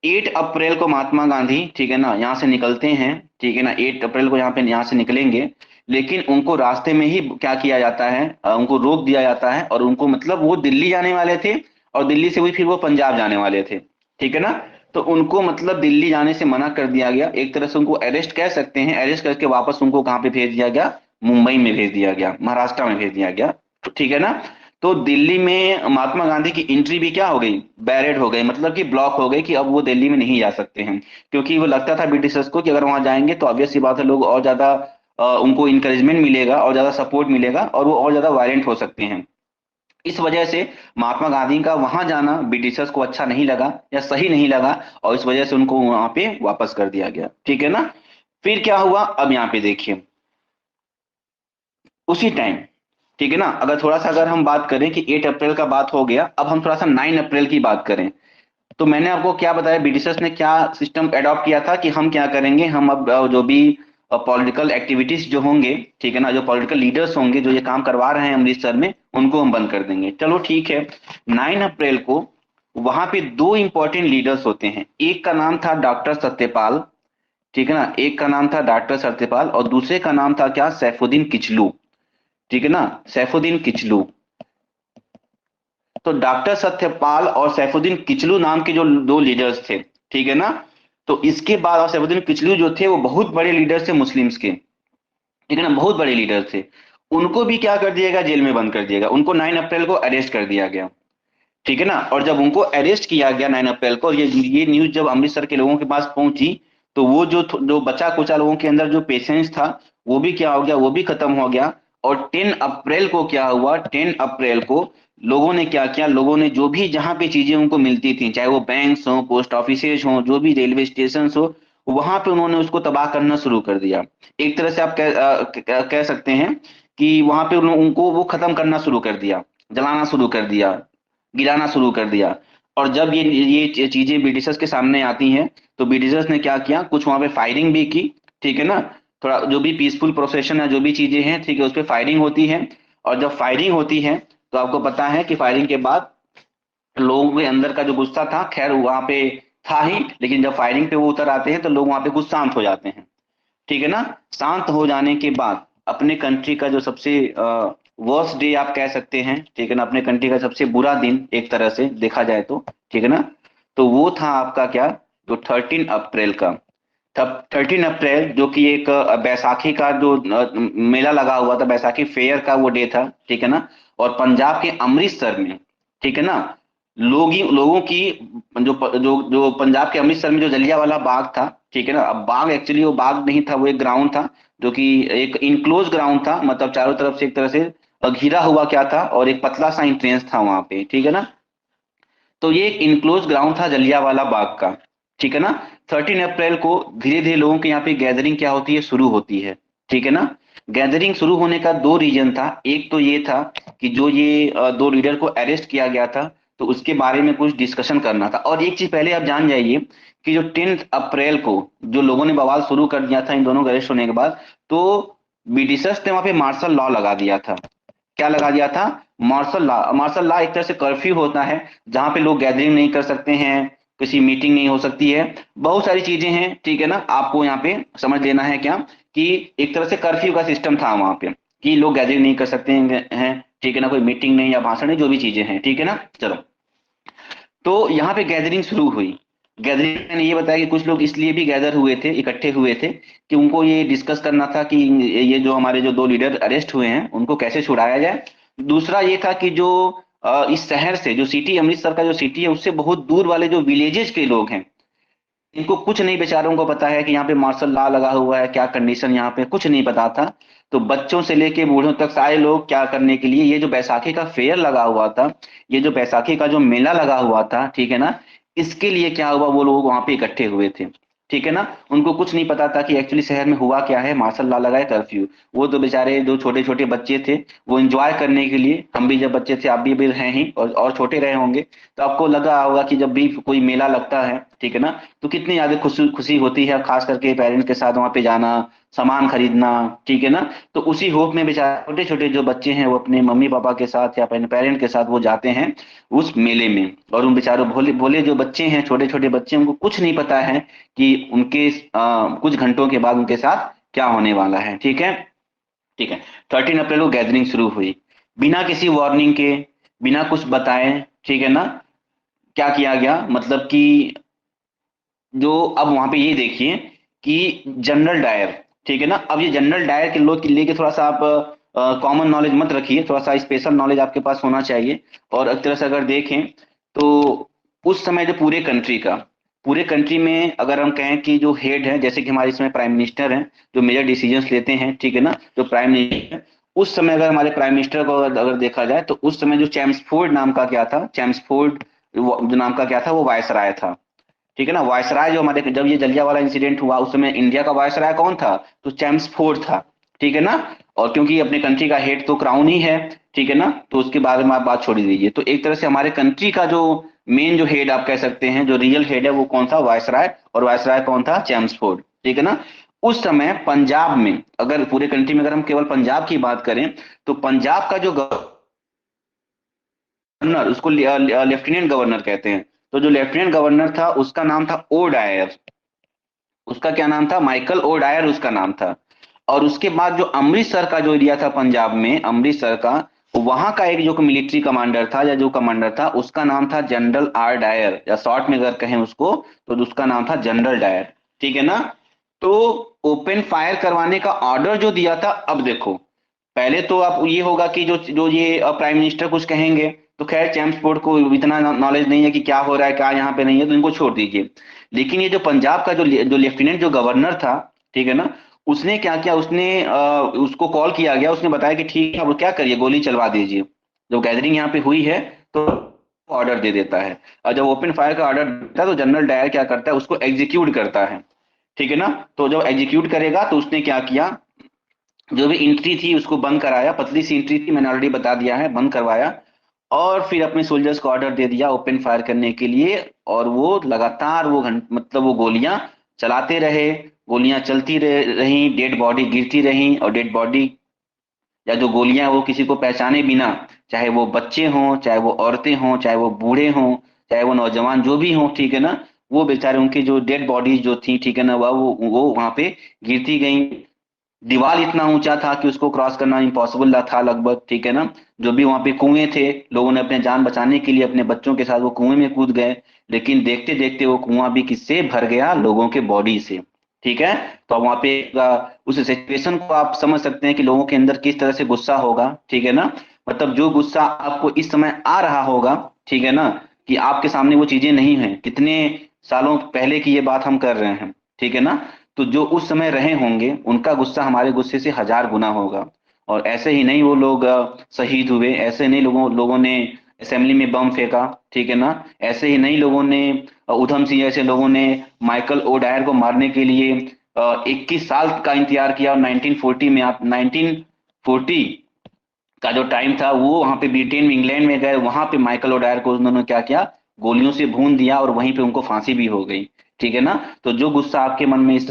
8 अप्रैल को महात्मा गांधी, ठीक है ना, यहाँ से निकलते हैं, ठीक है ना, 8 अप्रैल को यहाँ से निकलेंगे। लेकिन उनको रास्ते में ही क्या किया जाता है, उनको रोक दिया जाता है, और उनको मतलब वो दिल्ली जाने वाले थे और दिल्ली से भी फिर वो पंजाब जाने वाले थे, ठीक है ना। तो उनको मतलब दिल्ली जाने से मना कर दिया गया, एक तरह से उनको अरेस्ट कह सकते हैं, अरेस्ट करके वापस उनको कहाँ पे भेज दिया गया, मुंबई में भेज दिया गया, महाराष्ट्र में भेज दिया गया, ठीक है ना। तो दिल्ली में महात्मा गांधी की एंट्री भी क्या हो गई, बैरियड हो गई, मतलब कि ब्लॉक हो गई, कि अब वो दिल्ली में नहीं जा सकते हैं। क्योंकि वो लगता था ब्रिटिशर्स को कि अगर वहां जाएंगे तो ऑब्वियस सी बात है, लोग और ज्यादा उनको इंकरेजमेंट मिलेगा और ज्यादा सपोर्ट मिलेगा और वो और ज्यादा वायलेंट हो सकते हैं। इस वजह से महात्मा गांधी का वहां जाना ब्रिटिशर्स को अच्छा नहीं लगा या सही नहीं लगा, और इस वजह से उनको वहां पे वापस कर दिया गया, ठीक है ना। फिर क्या हुआ, अब यहाँ पे देखिए, उसी टाइम, ठीक है ना, अगर थोड़ा सा अगर हम बात करें कि 8 अप्रैल का बात हो गया, अब हम थोड़ा सा 9 अप्रैल की बात करें। तो मैंने आपको क्या बताया, ब्रिटिशर्स ने क्या सिस्टम एडॉप्ट किया था कि हम क्या करेंगे, हम अब जो भी पॉलिटिकल एक्टिविटीज जो होंगे, ठीक है ना, जो पॉलिटिकल लीडर्स होंगे जो ये काम करवा रहे हैं अमृतसर में, उनको हम बंद कर देंगे। चलो ठीक है। 9 अप्रैल को वहां पे दो इंपॉर्टेंट लीडर्स होते हैं, एक का नाम था डॉक्टर सत्यपाल, ठीक है ना, एक का नाम था डॉक्टर सत्यपाल और दूसरे का नाम था क्या, सैफुद्दीन किचलू, ठीक है ना, सैफुद्दीन किचलू। तो डॉक्टर सत्यपाल और सैफुद्दीन किचलू नाम के जो दो लीडर्स थे, ठीक है ना। तो इसके बाद और सैफुद्दीन किचलू जो थे वो बहुत बड़े लीडर थे मुस्लिम्स के, ठीक है ना, बहुत बड़े लीडर थे। उनको भी क्या कर दिया गया, जेल में बंद कर दिया गया, उनको 9 अप्रैल को अरेस्ट कर दिया गया, ठीक है ना। और जब उनको अरेस्ट किया गया 9 अप्रैल को, ये न्यूज जब अमृतसर के लोगों के पास पहुंची, तो वो जो बचा कुचा लोगों के अंदर जो पेशेंस था, वो भी क्या हो गया, वो भी खत्म हो गया। और 10 अप्रैल को क्या हुआ, 10 अप्रैल को लोगों ने क्या किया, लोगों ने जो भी जहां पे चीजें उनको मिलती थी, चाहे वो बैंक्स हो, पोस्ट ऑफिसेज हो, जो भी रेलवे स्टेशन हो, वहां पे उन्होंने उसको तबाह करना शुरू कर दिया। एक तरह से आप कह सकते हैं कि वहां पे उनको वो खत्म करना शुरू कर दिया, जलाना शुरू कर दिया, गिराना शुरू कर दिया। और जब ये चीजें ब्रिटिशर्स के सामने आती हैं, तो ब्रिटिशर्स ने क्या किया, कुछ वहां पे फायरिंग भी की, ठीक है ना। थोड़ा जो भी पीसफुल प्रोसेशन है, जो भी चीजें हैं, ठीक है, उस पर फायरिंग होती है। और जब फायरिंग होती है तो आपको पता है कि फायरिंग के बाद लोगों के अंदर का जो गुस्सा था, खैर वहां पे था ही, लेकिन जब फायरिंग पे वो उतर आते हैं तो लोग वहां पे कुछ शांत हो जाते हैं, ठीक है ना। शांत हो जाने के बाद अपने कंट्री का जो सबसे वर्स्ट डे आप कह सकते हैं, ठीक है ना, अपने कंट्री का सबसे बुरा दिन एक तरह से देखा जाए तो, ठीक है ना, तो वो था आपका क्या, जो 13 अप्रैल का। तब 13 अप्रैल जो कि एक बैसाखी का जो मेला लगा हुआ था, बैसाखी फेयर का वो डे था, ठीक है ना। और पंजाब के अमृतसर में, ठीक है ना, लोगों की जो जो जो पंजाब के अमृतसर में जो जलियांवाला बाग था, ठीक है ना, अब बाग एक्चुअली वो बाग नहीं था, वो एक ग्राउंड था, जो कि एक इनक्लोज ग्राउंड था, मतलब चारों तरफ से एक तरह से घिरा हुआ क्या था, और एक पतला सा एंट्रेंस था वहां पे, ठीक है ना। तो ये एक इनक्लोज ग्राउंड था जलियांवाला बाग का, ठीक है ना। 13 अप्रैल को धीरे धीरे लोगों के यहाँ पे गैदरिंग क्या होती है, शुरू होती है, ठीक है ना। गैदरिंग शुरू होने का दो रीजन था। एक तो ये था कि जो ये दो लीडर को अरेस्ट किया गया था, तो उसके बारे में कुछ डिस्कशन करना था। और एक चीज पहले आप जान जाइए कि जो 10 अप्रैल को जो लोगों ने बवाल शुरू कर दिया था इन दोनों के अरेस्ट होने के बाद, तो ब्रिटिशर्स ने वहां पे मार्शल लॉ लगा दिया था। क्या लगा दिया था? Martial law. मार्शल लॉ एक तरह से कर्फ्यू होता है, जहां पे लोग गैदरिंग नहीं कर सकते हैं, किसी मीटिंग नहीं हो सकती है, बहुत सारी चीजें हैं, ठीक है ना। आपको यहाँ पे समझ लेना है क्या, कि एक तरह से कर्फ्यू का सिस्टम था वहां पे, कि लोग गैदरिंग नहीं कर सकते हैं, ठीक है ना, कोई मीटिंग नहीं या भाषण नहीं, जो भी चीजें हैं, ठीक है ना। चलो, तो यहाँ पे गैदरिंग शुरू हुई। गैदरिंग मैंने ये बताया कि कुछ लोग इसलिए भी गैदर हुए थे, इकट्ठे हुए थे, कि उनको ये डिस्कस करना था कि ये जो हमारे जो दो लीडर अरेस्ट हुए हैं उनको कैसे छुड़ाया जाए। दूसरा ये था कि जो इस शहर से, जो सिटी अमृतसर का जो सिटी है, उससे बहुत दूर वाले जो विलेजेस के लोग हैं, इनको कुछ नहीं, बेचारों को पता है कि यहाँ पे मार्शल लॉ लगा हुआ है, क्या कंडीशन यहाँ पे, कुछ नहीं पता था। तो बच्चों से लेके बूढ़ों तक सारे लोग क्या करने के लिए, ये जो बैसाखी का फेयर लगा हुआ था, ये जो बैसाखी का जो मेला लगा हुआ था, ठीक है ना, इसके लिए क्या हुआ, वो लोग वहां पे इकट्ठे हुए थे, ठीक है ना। उनको कुछ नहीं पता था कि एक्चुअली शहर में हुआ क्या है, मार्शल लॉ लगा है, कर्फ्यू। वो तो बेचारे जो छोटे छोटे बच्चे थे, वो एंजॉय करने के लिए, हम भी जब बच्चे थे, आप भी हैं ही, और छोटे रहे होंगे, तो आपको लगा होगा कि जब भी कोई मेला लगता है, ठीक है ना, तो कितनी ज्यादा खुशी खुशी होती है, खास करके पेरेंट्स के साथ वहां पे जाना, सामान खरीदना, ठीक है ना। तो उसी होप में बेचारे छोटे छोटे जो बच्चे हैं, वो अपने मम्मी पापा के साथ या अपने पेरेंट के साथ वो जाते हैं उस मेले में। और उन बेचारों भोले भोले जो बच्चे हैं, छोटे छोटे बच्चे, उनको कुछ नहीं पता है कि उनके कुछ घंटों के बाद उनके साथ क्या होने वाला है, ठीक है। ठीक है, 13 अप्रैल को गैदरिंग शुरू हुई, बिना किसी वार्निंग के, बिना कुछ बताए, ठीक है ना। क्या किया गया, मतलब कि जो, अब वहां पे ये देखिए कि जनरल डायर, ठीक है ना। अब ये जनरल डायर के लोग लेके थोड़ा सा आप कॉमन नॉलेज मत रखिए, थोड़ा सा स्पेशल नॉलेज आपके पास होना चाहिए। और एक तरह से अगर देखें तो उस समय जो पूरे कंट्री में अगर हम कहें कि जो हेड है, जैसे कि हमारे इसमें प्राइम मिनिस्टर हैं, जो मेजर डिसीजंस लेते हैं, ठीक है ना, जो प्राइम मिनिस्टर, उस समय अगर हमारे प्राइम मिनिस्टर को अगर देखा जाए, तो उस समय जो चैम्सफोर्ड नाम का क्या था, चैम्सफोर्ड जो नाम का क्या था, वो वायसराय था, ठीक है ना। वायसराय जो हमारे, जब ये जलियांवाला इंसिडेंट हुआ, उस समय इंडिया का वायसराय कौन था, तो चैम्सफोर्ड था, ठीक है ना। और क्योंकि अपने कंट्री का हेड तो क्राउन ही है, ठीक है ना, तो उसके बारे में आप बात छोड़ दीजिए। तो एक तरह से हमारे कंट्री का जो मेन जो हेड आप कह सकते हैं, जो रियल हेड है, वो कौन था, वायसराय। और वायसराय कौन था, चैम्सफोर्ड, ठीक है ना। उस समय पंजाब में, अगर पूरे कंट्री में अगर हम केवल पंजाब की बात करें, तो पंजाब का जो गवर्नर, उसको लेफ्टिनेंट गवर्नर कहते हैं। तो जो लेफ्टिनेंट गवर्नर था, उसका नाम था ओ डायर। उसका क्या नाम था, माइकल ओ डायर उसका नाम था। और उसके बाद जो अमृतसर का जो एरिया था पंजाब में, अमृतसर का, वहां का एक जो मिलिट्री कमांडर था, या जो कमांडर था, उसका नाम था जनरल आर डायर, या शॉर्ट में अगर कहें उसको, तो उसका नाम था जनरल डायर, ठीक है ना। तो ओपन फायर करवाने का ऑर्डर जो दिया था, अब देखो, पहले तो आप ये होगा कि जो जो ये प्राइम मिनिस्टर कुछ कहेंगे, तो खैर चैम्सफोर्ड को इतना नॉलेज नहीं है कि क्या हो रहा है, क्या यहाँ पे नहीं है, तो इनको छोड़ दीजिए। लेकिन ये जो पंजाब का जो लेफ्टिनेंट जो गवर्नर था, ठीक है ना, उसने क्या किया, उसने उसको कॉल किया गया, उसने बताया कि ठीक है, अब क्या करिए, गोली चलवा दीजिए, जो गैदरिंग यहाँ पे हुई है, तो ऑर्डर दे देता है। और जब ओपन फायर का ऑर्डर देता है, तो जनरल डायर क्या करता है, उसको एग्जीक्यूट करता है, ठीक है ना। तो जब एग्जीक्यूट करेगा, तो उसने क्या किया, जो भी एंट्री थी उसको बंद कराया, पतली सी एंट्री थी, मैंने ऑलरेडी बता दिया है, बंद करवाया। और फिर अपने सोल्जर्स को ऑर्डर दे दिया ओपन फायर करने के लिए। और वो लगातार वो मतलब वो गोलियां चलाते रहे, गोलियां चलती रही, डेड बॉडी गिरती रही, और डेड बॉडी या जो गोलियां, वो किसी को पहचाने बिना, चाहे वो बच्चे हों, चाहे वो औरतें हों, चाहे वो बूढ़े हों, चाहे वो नौजवान जो भी हों, ठीक है ना, वो बेचारे उनकी जो डेड बॉडीज जो थी, ठीक है ना, वो वहां पे गिरती गई। दीवार इतना ऊंचा था कि उसको क्रॉस करना इम्पॉसिबल था लगभग, ठीक है ना। जो भी वहां पे कुएं थे, लोगों ने अपने जान बचाने के लिए अपने बच्चों के साथ वो कुएं में कूद गए। लेकिन देखते देखते वो कुआं भी किससे भर गया, लोगों के बॉडी से, ठीक है। तो अब वहां पे उस सिचुएशन को आप समझ सकते हैं कि लोगों के अंदर किस तरह से गुस्सा होगा, ठीक है ना। मतलब जो गुस्सा आपको इस समय आ रहा होगा, ठीक है ना, कि आपके सामने वो चीजें नहीं है, कितने सालों पहले की ये बात हम कर रहे हैं, ठीक है ना। तो जो उस समय रहे होंगे, उनका गुस्सा हमारे गुस्से से 1000 गुना होगा। और ऐसे ही नहीं वो लोग शहीद हुए, ऐसे नहीं लोगों ने असेंबली में बम फेंका, ठीक है ना, ऐसे ही नहीं लोगों ने उधम सिंह जैसे लोगों ने माइकल ओडायर को मारने के लिए 21 साल का इंतजार किया, और 1940 में, आप 1940 का जो टाइम था वो वहां पे ब्रिटेन में, इंग्लैंड में गए, वहां पे माइकल ओडायर को उन्होंने क्या किया, गोलियों से भून दिया, और वहीं पे उनको फांसी भी हो गई, ठीक है ना। तो जो गुस्सा आपके मन में इस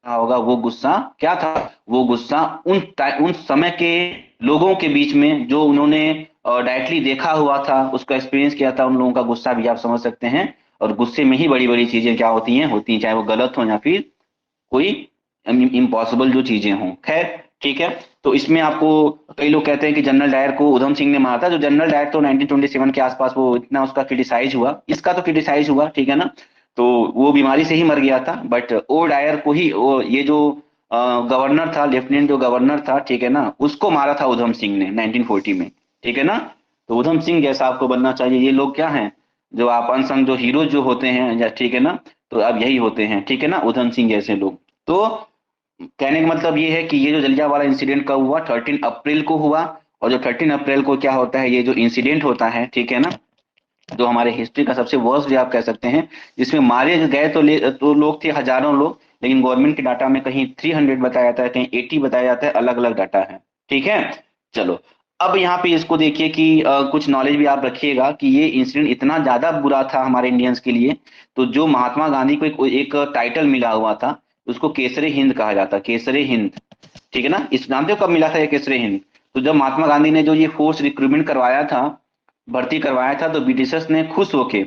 होगा, वो गुस्सा क्या था, वो गुस्सा उन समय के लोगों के बीच में जो उन्होंने डायरेक्टली देखा हुआ था, उसका एक्सपीरियंस किया था, उन लोगों का गुस्सा भी आप समझ सकते हैं। और गुस्से में ही बड़ी बड़ी चीजें क्या होती हैं, चाहे वो गलत हो या फिर कोई इम्पॉसिबल जो चीजें हों। खैर, ठीक है। तो इसमें आपको कई लोग कहते हैं कि जनरल डायर को उधम सिंह ने मारा था। जो जनरल डायर तो 1927 के आसपास वो इतना उसका क्रिटिसाइज हुआ, इसका तो क्रिटिसाइज हुआ, ठीक है ना। तो वो बीमारी से ही मर गया था, बट ओ डायर को ही, वो ये जो गवर्नर था, लेफ्टिनेंट जो गवर्नर था, ठीक है ना, उसको मारा था उधम सिंह ने 1940 में, ठीक है ना। तो उधम सिंह जैसा आपको बनना चाहिए। ये लोग क्या हैं, जो आप अनसंग जो हीरो जो होते हैं, या ठीक है ना, तो अब यही होते हैं, ठीक है ना, उधम सिंह जैसे लोग। तो कहने का मतलब ये है कि ये जो जलियांवाला इंसिडेंट कब हुआ, 13 अप्रैल को हुआ। और जो 13 अप्रैल को क्या होता है, ये जो इंसिडेंट होता है, ठीक है ना, जो हमारे हिस्ट्री का सबसे वर्स्ट डे आप कह सकते हैं, जिसमें मारे गए तो लोग थे हजारों लोग, लेकिन गवर्नमेंट के डाटा में कहीं 300 बताया जाता है, कहीं 80 बताया जाता है, अलग अलग डाटा है, ठीक है। चलो, अब यहाँ पे इसको देखिए कि कुछ नॉलेज भी आप रखिएगा कि ये इंसिडेंट इतना ज्यादा बुरा था हमारे इंडियंस के लिए। तो जो महात्मा गांधी को एक टाइटल मिला हुआ था, उसको केसरे हिंद कहा जाता, केसरे हिंद, ठीक है ना। इस जानते हो कब मिला था ये केसरे हिंद? तो जब महात्मा गांधी ने जो ये फोर्स रिक्रूटमेंट करवाया था, भर्ती करवाया था, तो ब्रिटिशर्स ने खुश होके,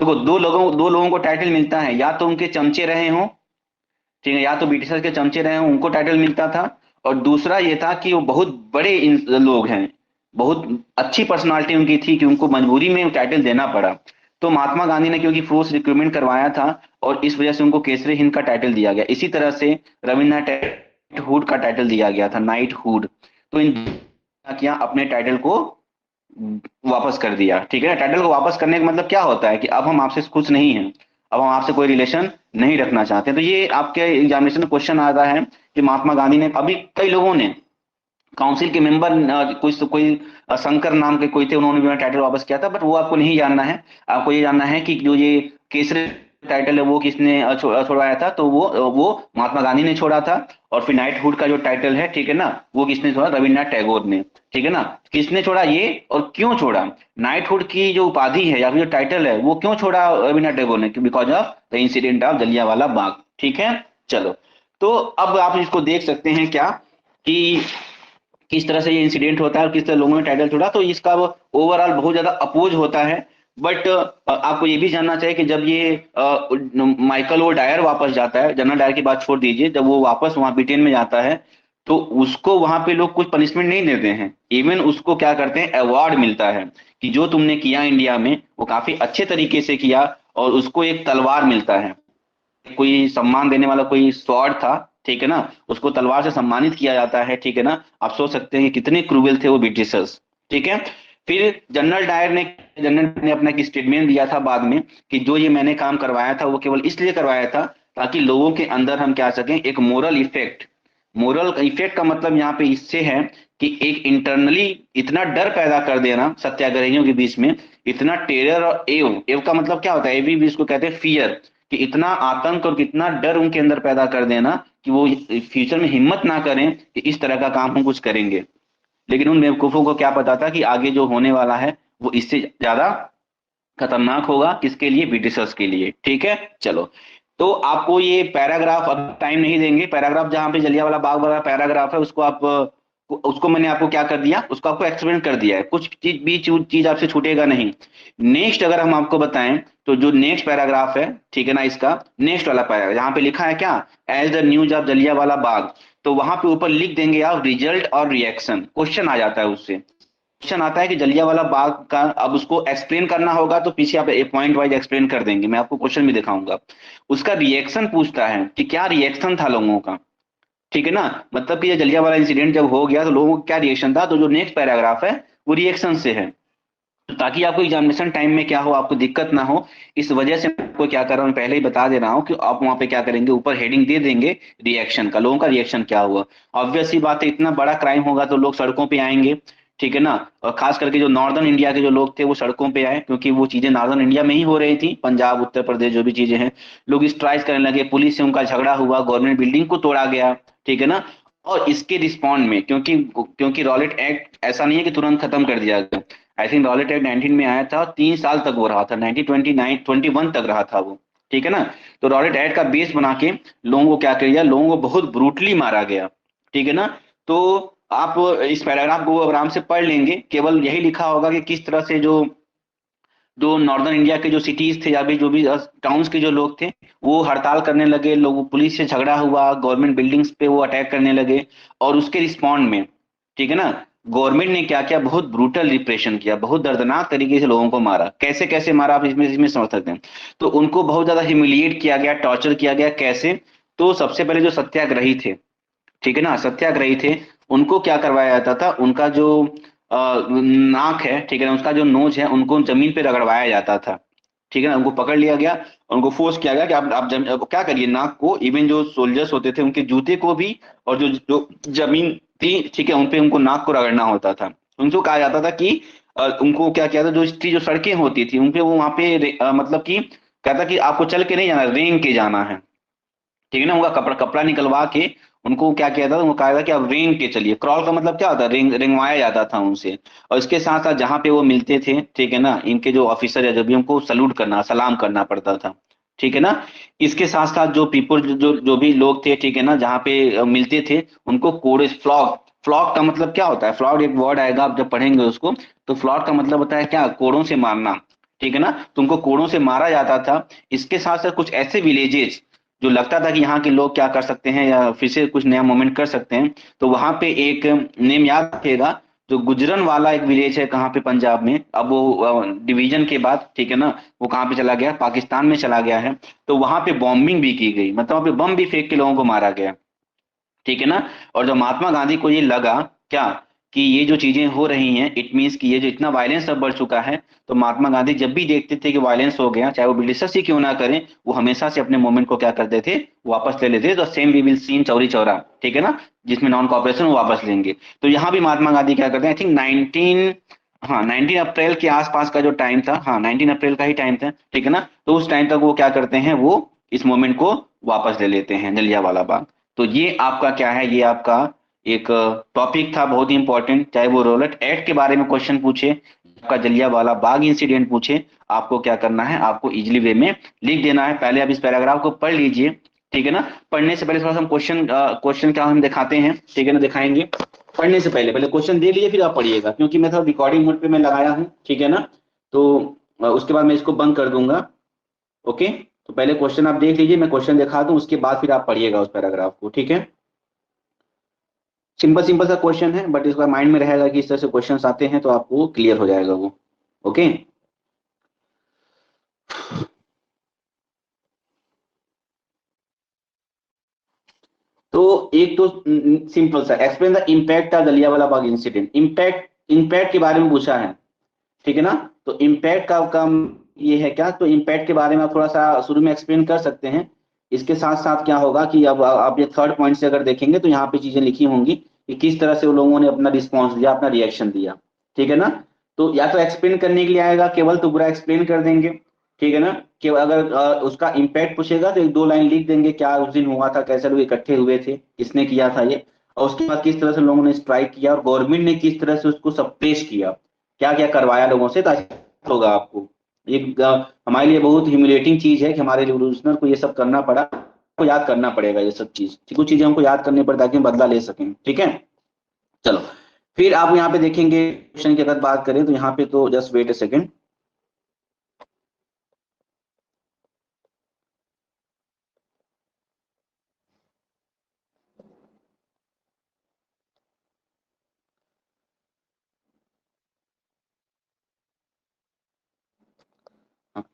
तो दो लोगों को टाइटल मिलता है, या तो उनके चमचे रहे हों, ठीक है, या तो ब्रिटिशर्स के चमचे रहे हों, उनको टाइटल मिलता था। और दूसरा ये था कि वो बहुत बड़े लोग हैं, बहुत अच्छी पर्सनालिटी उनकी थी, कि उनको मजबूरी में टाइटल देना पड़ा। तो महात्मा गांधी ने क्योंकि फोर्स रिक्रूटमेंट करवाया था, और इस वजह से उनको केसरी हिंद का टाइटल दिया गया। इसी तरह से रविन्द्रनाथ हुड का टाइटल दिया गया था, नाइट हुड। तो इन क्या किया, अपने टाइटल को वापस कर दिया, ठीक है ना। टाइटल को वापस करने का मतलब क्या होता है कि अब हम आपसे खुश नहीं हैं, अब हम आपसे कोई रिलेशन नहीं रखना चाहते। तो ये आपके एग्जामिनेशन में क्वेश्चन आता है कि महात्मा गांधी ने, अभी कई लोगों ने, काउंसिल के मेंबर, कोई शंकर नाम के कोई थे, उन्होंने भी टाइटल वापस किया था, बट वो आपको नहीं जानना है। आपको ये जानना है कि जो ये केसरी टाइटल है वो किसने छोड़वाया था, तो वो महात्मा गांधी ने छोड़ा था। और फिर नाइटहुड का जो टाइटल है, ठीक है ना, वो किसने छोड़ा, रविन्द्रनाथ टैगोर ने, ठीक है ना। किसने छोड़ा ये, और क्यों छोड़ा? नाइटहुड की जो उपाधि है या फिर जो टाइटल है, वो क्यों छोड़ा रविन्द्रनाथ टैगोर ने? Because of the incident of Jallianwala Bagh, ठीक है। चलो, तो अब आप इसको देख सकते हैं क्या, कि किस तरह से ये इंसिडेंट होता है और किस तरह लोगों ने टाइटल छोड़ा। तो इसका ओवरऑल बहुत ज्यादा अपोज होता है। बट आपको ये भी जानना चाहिए कि जब ये माइकल वो डायर वापस जाता है, जनरल डायर की बात छोड़ दीजिए, जब वो वापस वहां ब्रिटेन में जाता है, तो उसको वहां पे लोग कुछ पनिशमेंट नहीं देते हैं, इवन उसको क्या करते हैं, अवार्ड मिलता है कि जो तुमने किया इंडिया में वो काफी अच्छे तरीके से किया, और उसको एक तलवार मिलता है। कोई सम्मान देने वाला कोई स्वॉर्ड था, ठीक है ना, उसको तलवार से सम्मानित किया जाता है, ठीक है ना। आप सोच सकते हैं कि कितने क्रूवल थे वो ब्रिटिशर्स, ठीक है। फिर जनरल ने अपना एक स्टेटमेंट दिया था बाद में, कि जो ये मैंने काम करवाया था वो केवल इसलिए करवाया था ताकि लोगों के अंदर हम क्या सकें, एक मोरल इफेक्ट का मतलब यहाँ पे इससे है कि एक इंटरनली इतना डर पैदा कर देना सत्याग्रहियों के बीच में, इतना टेरर और एव एव का मतलब क्या होता है, एवी भी इसको कहते हैं फियर, कि इतना आतंक और कितना डर उनके अंदर पैदा कर देना कि वो फ्यूचर में हिम्मत ना करें कि इस तरह का काम हम कुछ करेंगे। लेकिन उन बेवकूफों को क्या पता था कि आगे जो होने वाला है वो इससे ज्यादा खतरनाक होगा, किसके लिए, ब्रिटिशर्स के लिए, ठीक है। चलो, तो आपको ये पैराग्राफ, अब टाइम नहीं देंगे, पैराग्राफ जहां पे जलियांवाला बाग वाला पैराग्राफ है, उसको मैंने आपको क्या कर दिया, उसको आपको एक्सप्लेन कर दिया है, कुछ चीज आपसे छूटेगा नहीं। नेक्स्ट अगर हम आपको बताएं, तो जो नेक्स्ट पैराग्राफ है, ठीक है ना, इसका नेक्स्ट वाला पैराग्राफ जहां पे लिखा है क्या, as the news of Jallianwala Bagh, तो वहां पे ऊपर लिख देंगे आप रिजल्ट और रिएक्शन। क्वेश्चन आ जाता है उससे, क्वेश्चन आता है कि जलियांवाला बाग का, अब उसको एक्सप्लेन करना होगा तो पीछे आप पॉइंट वाइज एक्सप्लेन कर देंगे, मैं आपको क्वेश्चन भी दिखाऊंगा। उसका रिएक्शन पूछता है कि क्या रिएक्शन था लोगों का, ठीक है ना। मतलब कि ये जलियांवाला इंसिडेंट जब हो गया तो लोगों का क्या रिएक्शन था, तो जो नेक्स्ट पैराग्राफ है वो रिएक्शन से है। तो ताकि आपको एग्जामिनेशन टाइम में क्या हो, आपको दिक्कत ना हो, इस वजह से मैं आपको क्या कर रहा हूँ, पहले ही बता दे रहा हूँ कि आप वहां पे क्या करेंगे, ऊपर हेडिंग दे देंगे रिएक्शन का, लोगों का रिएक्शन क्या हुआ। ऑब्वियस सी बात है, इतना बड़ा क्राइम होगा तो लोग सड़कों पे आएंगे, ठीक है ना। और खास करके जो नॉर्दर्न इंडिया के जो लोग थे वो सड़कों पे आए, क्योंकि वो चीजें नॉर्दर्न इंडिया में ही हो रही थी, पंजाब उत्तर प्रदेश जो भी चीजें हैं, लोग स्ट्राइक करने लगे, पुलिस से उनका झगड़ा हुआ, गवर्नमेंट बिल्डिंग को तोड़ा गया, ठीक है ना। और इसके रिस्पॉन्ड में, क्योंकि क्योंकि रॉलेट एक्ट ऐसा नहीं है कि तुरंत खत्म कर दिया गया। आई थिंक रॉलेट एक्ट 19 में आया था, 3 साल तक वो रहा था, 1929-21 तक रहा था वो, ठीक है ना। तो रॉलेट एक्ट का बेस बना के लोगों को क्या किया, लोगों को बहुत ब्रूटली मारा गया, ठीक है ना। तो आप इस पैराग्राफ को आराम से पढ़ लेंगे, केवल यही लिखा होगा कि किस तरह से जो जो नॉर्दर्न इंडिया के जो सिटीज थे या भी जो भी टाउन्स के जो लोग थे, वो हड़ताल करने लगे, लोग पुलिस से झगड़ा हुआ, गवर्नमेंट बिल्डिंग्स पे वो अटैक करने लगे। और उसके रिस्पॉन्ड में, ठीक है ना, गवर्नमेंट ने क्या किया, बहुत ब्रूटल रिप्रेशन किया, बहुत दर्दनाक तरीके से लोगों को मारा। कैसे कैसे मारा, आप इसमें इसमें समझ सकते हैं। तो उनको बहुत ज्यादा ह्यूमिलिएट किया गया, टॉर्चर किया गया। कैसे? तो सबसे पहले जो सत्याग्रही थे, ठीक है ना, सत्याग्रही थे, उनको क्या करवाया जाता था, उनका जो नाक है, ठीक है ना, उसका जो नोज है, उनको जमीन पे रगड़वाया जाता था, ठीक है ना। उनको पकड़ लिया गया, उनको फोर्स किया गया कि आप क्या करिए, नाक को, इवन जो सोल्जर्स होते थे उनके जूते को भी, और जो जो जमीन थी, ठीक है, उनपे उनको नाक को रगड़ना होता था। उनको कहा जाता था कि उनको क्या किया था, जो इसकी जो सड़कें होती थी उनपे वो वहां पे मतलब कि कहता कि आपको चल के नहीं जाना, रेंग के जाना है, ठीक है ना। उनका कपड़ा कपड़ा निकलवा के उनको क्या किया था, उनको कहा था कि आप रेंग के चलिए। क्रॉल का मतलब क्या होता है, रेंगवाया जाता था उनसे। और इसके साथ साथ जहां पे वो मिलते थे, ठीक है ना, इनके जो ऑफिसर या जो भी, उनको सल्यूट करना, सलाम करना पड़ता था, ठीक है ना। इसके साथ साथ जो पीपल जो भी लोग थे, ठीक है ना, जहाँ पे मिलते थे, उनको कोड़े, फ्लॉग, फ्लॉग का मतलब क्या होता है, फ्लॉग एक वर्ड आएगा, आप जब पढ़ेंगे उसको, तो फ्लॉग का मतलब होता है क्या, कोड़ों से मारना, ठीक है ना। तो उनको कोड़ों से मारा जाता था। इसके साथ साथ कुछ ऐसे विलेजेस जो लगता था कि यहाँ के लोग क्या कर सकते हैं या फिर से कुछ नया मूवमेंट कर सकते हैं, तो वहां पे एक नेम याद रखेगा, जो गुजरन वाला एक विलेज है, कहाँ पे, पंजाब में। अब वो डिवीजन के बाद, ठीक है ना, वो कहाँ पे चला गया, पाकिस्तान में चला गया है। तो वहां पे बॉम्बिंग भी की गई, मतलब वहां पे बम भी फेंक के लोगों को मारा गया, ठीक है ना। और जब महात्मा गांधी को ये लगा क्या, कि ये जो चीजें हो रही हैं, इट मीन्स कि ये जो इतना वायलेंस अब बढ़ चुका है, तो महात्मा गांधी जब भी देखते थे कि वायलेंस हो गया, चाहे वो ब्रिटिशर्स ही क्यों ना करें, वो हमेशा से अपने मूवमेंट को क्या करते थे, वापस ले लेते थे। तो सेम वी विल सी इन चौरी चौरा, ठीक है ना, जिसमें नॉन कॉपरेशन वो वापस लेंगे। तो यहाँ भी महात्मा गांधी क्या करते हैं, आई थिंक 19, हाँ 19 अप्रैल के आसपास का जो टाइम था, हाँ 19 अप्रैल का ही टाइम था, ठीक है ना। तो उस टाइम तक वो क्या करते हैं, वो इस मूवमेंट को वापस ले लेते हैं, जलियांवाला बाग। तो ये आपका क्या है, ये आपका एक टॉपिक था बहुत ही इंपॉर्टेंट। चाहे वो रोलेट एक्ट के बारे में क्वेश्चन पूछे, आपका जलियांवाला बाग इंसिडेंट पूछे, आपको क्या करना है, आपको इजिली वे में लिख देना है। पहले आप इस पैराग्राफ को पढ़ लीजिए, ठीक है ना। पढ़ने से पहले थोड़ा सा हम क्वेश्चन क्या हम दिखाते हैं, ठीक है ना, दिखाएंगे। पढ़ने से पहले पहले क्वेश्चन दे लीजिए, फिर आप पढ़िएगा, क्योंकि मैं थोड़ा रिकॉर्डिंग मोड पे मैं लगाया हूँ, ठीक है ना। तो उसके बाद मैं इसको बंद कर दूंगा, ओके। तो पहले क्वेश्चन आप देख लीजिए, मैं क्वेश्चन दिखा दूं, उसके बाद फिर आप पढ़िएगा उस पैराग्राफ को, ठीक है। सिंपल सिंपल सा क्वेश्चन है, बट इसका माइंड में रहेगा कि इस तरह से क्वेश्चंस आते हैं, तो आपको क्लियर हो जाएगा वो, ओके। तो एक तो सिंपल सा, explain the impact of Jallianwala Bagh incident. Impact, impact के बारे में पूछा है, ठीक है ना। तो इम्पैक्ट का काम ये है क्या, तो इम्पैक्ट के बारे में आप थोड़ा सा शुरू में एक्सप्लेन कर सकते हैं। इसके साथ साथ क्या होगा कि अब आप ये थर्ड पॉइंट से अगर देखेंगे, तो यहाँ पे चीजें लिखी होंगी कि किस तरह से वो लोगों ने अपना रिस्पॉन्स दिया, अपना रिएक्शन दिया, ठीक है ना। तो या तो एक्सप्लेन करने के लिए आएगा, केवल तो पूरा एक्सप्लेन कर देंगे, ठीक है ना। कि अगर उसका इम्पैक्ट पूछेगा तो एक दो लाइन लिख देंगे, क्या उस दिन हुआ था, कैसे लोग इकट्ठे हुए थे, किसने किया था ये, और उसके बाद किस तरह से लोगों ने स्ट्राइक किया, और गवर्नमेंट ने किस तरह से उसको सप्रेस किया, क्या क्या करवाया लोगों से, ताकि होगा आपको। ये हमारे लिए बहुत ह्यूमिलेटिंग चीज है कि हमारे रिवोल्यूशनर को ये सब करना पड़ा, को याद करना पड़ेगा ये सब चीज, ठीक, कुछ चीजें हमको याद करनी पड़े ताकि हम बदला ले सकें, ठीक है। चलो, फिर आप यहाँ पे देखेंगे, क्वेश्चन की अगर बात करें तो यहाँ पे तो जस्ट वेट ए सेकेंड।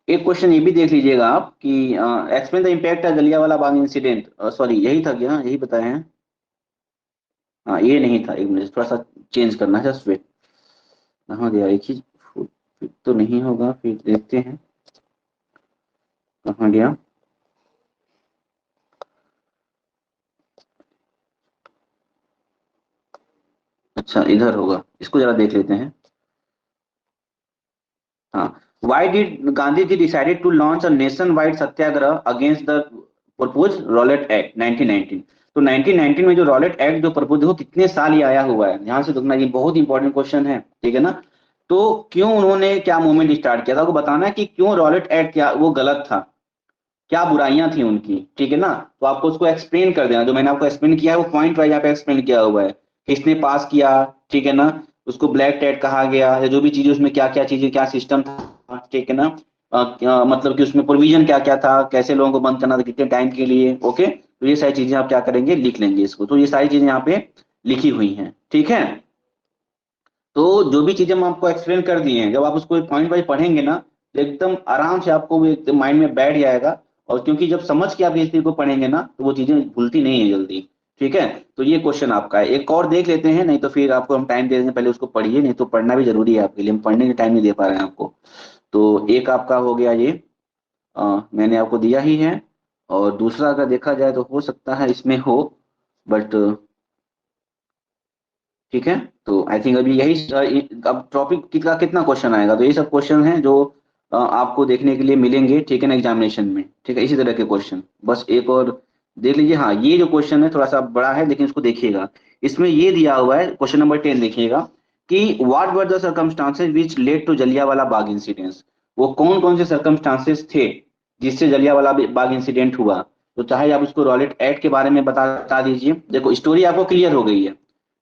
एक क्वेश्चन ये भी देख लीजिएगा आप कि explain the impact of Jallianwala Bagh incident, sorry यही था क्या, यही बताए हैं। हाँ ये नहीं था, एक मिनट, थोड़ा सा चेंज करना है, जस्ट वेट। कहाँ गया एक ही, फिर तो नहीं होगा, फिर देखते हैं कहाँ गया। अच्छा इधर होगा, इसको जरा देख लेते हैं। हाँ, why did Gandhi ji decided to launch a nationwide satyagraha against the propose Rowlatt act 1919। तो 1919 में जो रॉलेट एक्ट जो प्रपोज वो कितने साल ये आया हुआ है, ध्यान से देखना, ये बहुत इंपॉर्टेंट क्वेश्चन है, ठीक है ना। तो क्यों उन्होंने क्या मूवमेंट स्टार्ट किया था, आपको बताना है कि क्यों रॉलेट एक्ट क्या वो गलत था, क्या बुराइयां थी उनकी, ठीक है ना। तो आपको उसको एक्सप्लेन कर देना, जो मैंने आपको एक्सप्लेन किया है वो पॉइंट वाइज यहाँ पे एक्सप्लेन किया हुआ है, किसने पास किया, ठीक है ना, उसको ब्लैक टेट कहा गया, या जो भी चीजें उसमें क्या क्या चीजें क्या सिस्टम था, ठीक है ना। मतलब कि उसमें प्रोविजन क्या क्या था, कैसे लोगों को बंद करना था, कितने टाइम के लिए, ओके। तो ये सारी चीजें आप क्या करेंगे, लिख लेंगे इसको, तो ये सारी चीजें यहाँ पे लिखी हुई हैं, ठीक है। तो जो भी चीजें हम आपको एक्सप्लेन कर दिए हैं, जब आप उसको पॉइंट वाइज पढ़ेंगे ना, तो एकदम आराम से आपको वो एकदम माइंड में बैठ जाएगा। और क्योंकि जब समझ के आप इस चीज को पढ़ेंगे ना, तो वो चीजें भूलती नहीं है जल्दी, ठीक है। तो ये क्वेश्चन आपका है, एक और देख लेते हैं, नहीं तो फिर आपको हम टाइम दे देंगे, पहले उसको पढ़िए, नहीं तो पढ़ना भी जरूरी है आपके लिए, हम पढ़ने का टाइम नहीं दे पा रहे हैं आपको। तो एक आपका हो गया ये, मैंने आपको दिया ही है। और दूसरा अगर देखा जाए तो हो सकता है इसमें हो, बट ठीक है। तो आई थिंक अभी यही अब टॉपिक का कितना क्वेश्चन आएगा, तो ये सब क्वेश्चन हैं जो आपको देखने के लिए मिलेंगे, ठीक है ना, एग्जामिनेशन में, ठीक है, इसी तरह के क्वेश्चन। बस एक और देख लीजिए, हाँ ये जो क्वेश्चन है थोड़ा सा बड़ा है, लेकिन इसको देखिएगा। इसमें ये दिया हुआ है क्वेश्चन नंबर 10, देखिएगा कि what were the circumstances which led to Jallianwala Bagh incidents. वो कौन कौन से सर्कमस्टांसेस थे जिससे जलियांवाला बाग इंसिडेंट हुआ। तो चाहे आप उसको रॉलेट एक्ट के बारे में बता दीजिए, देखो स्टोरी आपको क्लियर हो गई है,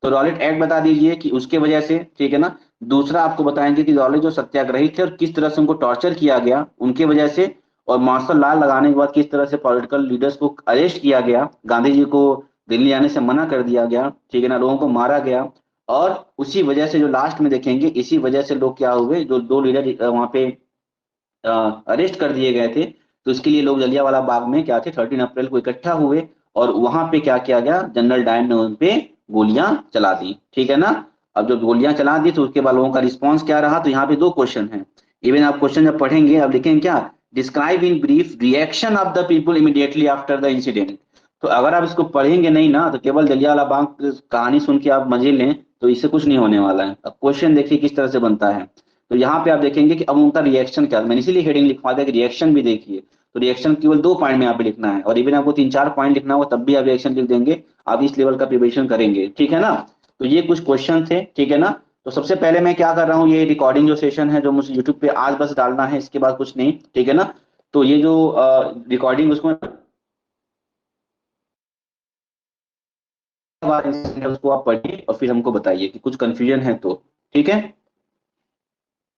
तो रॉलेट एक्ट बता दीजिए कि उसके वजह से, ठीक है ना। दूसरा आपको बताएंगे कि रॉलेट जो सत्याग्रही थे और किस तरह से उनको टॉर्चर किया गया उनके वजह से, और मार्शल लॉ लगाने के बाद किस तरह से पॉलिटिकल लीडर्स को अरेस्ट किया गया, गांधी जी को दिल्ली आने से मना कर दिया गया, ठीक है ना, लोगों को मारा गया। और उसी वजह से जो लास्ट में देखेंगे, इसी वजह से लोग क्या हुए, जो दो लीडर वहां पे अरेस्ट कर दिए गए थे, तो इसके लिए लोग जलियांवाला बाग में क्या थे, 13 अप्रैल को इकट्ठा हुए। और वहां पे क्या किया गया, जनरल डायर ने उन पे गोलियां चला दी, ठीक है ना। अब जब गोलियां चला दी तो उसके बाद लोगों का रिस्पॉन्स क्या रहा, तो यहाँ पे दो क्वेश्चन है। इवन आप क्वेश्चन जब पढ़ेंगे अब लिखेंगे क्या, describe in brief reaction of the people immediately after the incident. तो अगर आप इसको पढ़ेंगे नहीं ना, तो केवल जलियांवाला बाग की कहानी सुन के आप मजे लें, तो इससे कुछ नहीं होने वाला है। अब क्वेश्चन देखिए किस तरह से बनता है। तो यहाँ पे आप देखेंगे कि अब उनका रिएक्शन क्या, मैंने इसीलिए हेडिंग लिखवा दिया कि रिएक्शन भी देखिए। तो रिएक्शन केवल 2 पॉइंट में यहाँ पे लिखना है, और इवन आपको 3-4 पॉइंट लिखना होगा तब भी आप रिएक्शन लिख देंगे, आप इस लेवल का प्रिपरेशन करेंगे, ठीक है ना। तो ये कुछ क्वेश्चन थे, ठीक है ना। तो सबसे पहले मैं क्या कर रहा हूँ, ये रिकॉर्डिंग जो सेशन है जो मुझे यूट्यूब पे आज बस डालना है, इसके बाद कुछ नहीं, ठीक है ना। तो ये जो रिकॉर्डिंग उसको उसको आप पढ़िए और फिर हमको बताइए कि कुछ कंफ्यूजन है तो, ठीक है।